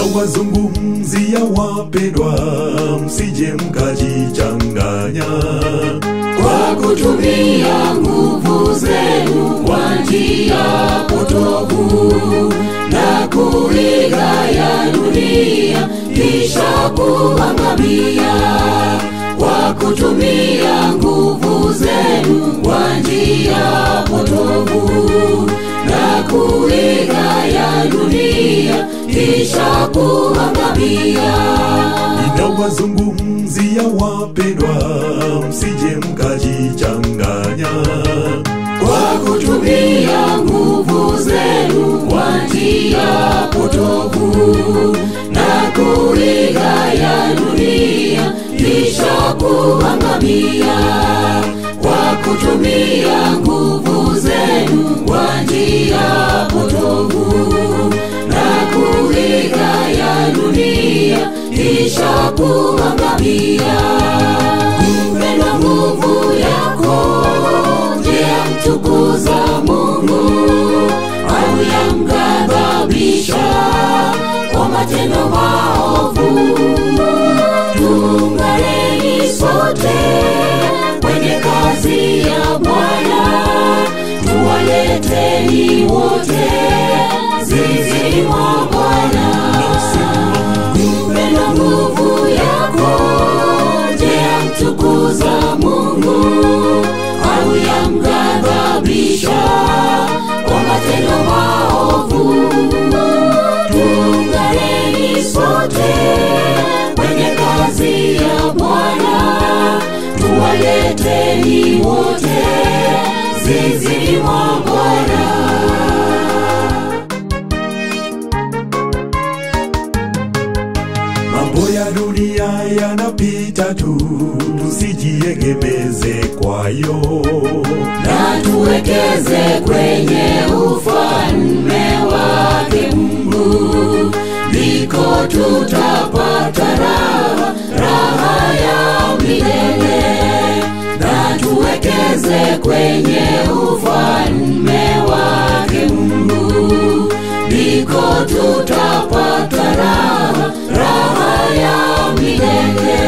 Ninawazungumzia wapendwa, msije mkajichanganya kwa kutumia nguvu zenu kwa njia potovu na kuiga ya dunia kisha kuangamia. Kwa kutumia nguvu zenu kwa njia potovu na kuiga ya dunia kisha kuangamia. Ninawazungumzia wapendwa, msije mkajichanganya kwa kutumia nguvu zenu kwa njia potovu na kuiga ya dunia kisha kuangamia. Kwa kutumia nguvu zenu kwa njia potovu na kuiga ya dunia kisha kuangamia. Mpendwa, nguvu yako je, yamtukuza Mungu au yamghadhabisha kwa matendo maovu? Tuunganeni sote kwenye kazi ya Bwana, tuwaleteni wote zizini mwa Bwana. Mpendwa, nguvu yako je, yamtukuza Mungu au yamghadhabisha kwa matendo maovu? Tuunganeni sote kwenye kazi ya Bwana, tuwaleteni wote zizini mwa Bwana. Mambo ya dunia yanapita tu, tusijiegemeze kwayo na tuwekeze kwenye ufalme wake Mungu, ndiko tutapata raha ya milele. Na tuwekeze kwenye ufalme wake Mungu, ndiko tutapata raha ya milele.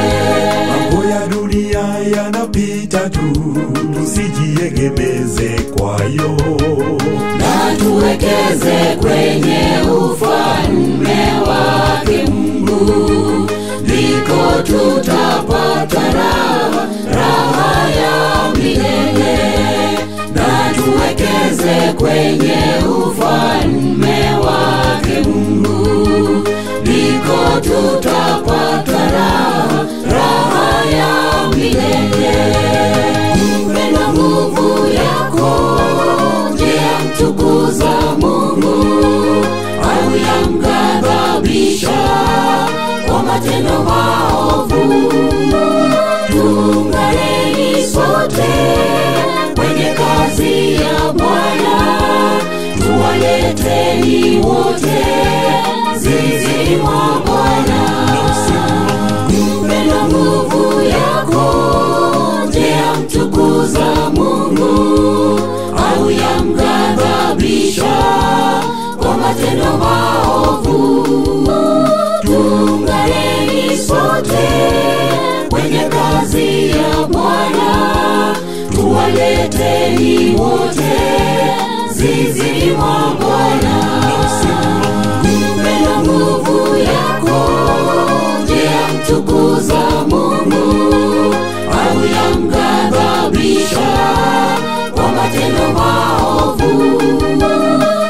Mambo ya dunia yanapita tu, tusijiegemeze kwayo na tuwekeze kwenye ufalme wake Mungu, ndiko tutapata raha ya milele. Na tuwekeze kwenye ufalme wake Mungu, ndiko tutapata raha ya milele. Mpendwa, nguvu yako je, yamtukuza Mungu au yamghadhabisha kwa matendo maovu? Tuunganeni sote kwenye kazi ya Bwana, tuwaleteni wote zizini mwa Bwana. Mpendwa, nguvu yako je, yamtukuza Mungu au yamghadhabisha kwa matendo maovu? Tuunganeni sote kwenye kazi ya Bwana, tuwaleteni wote zizini mwa Bwana. Mpendwa, nguvu yako je, yamtukuza Mungu au yamghadhabisha kwa matendo maovu?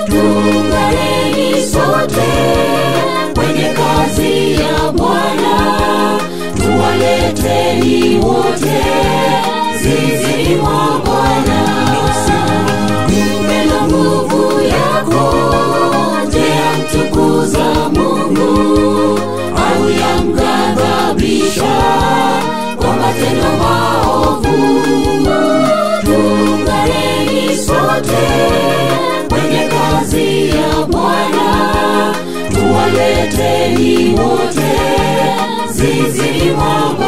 Tuunganeni sote kwenye kazi ya Bwana, tuwaleteni wote zizini mwa Bwana. Mpendwa, nguvu yako je, yamtukuza Mungu au yamghadhabisha kwa matendo maovu? Tuunganeni sote kwenye kazi ya Bwana, tuwaleteni wote zizini mwa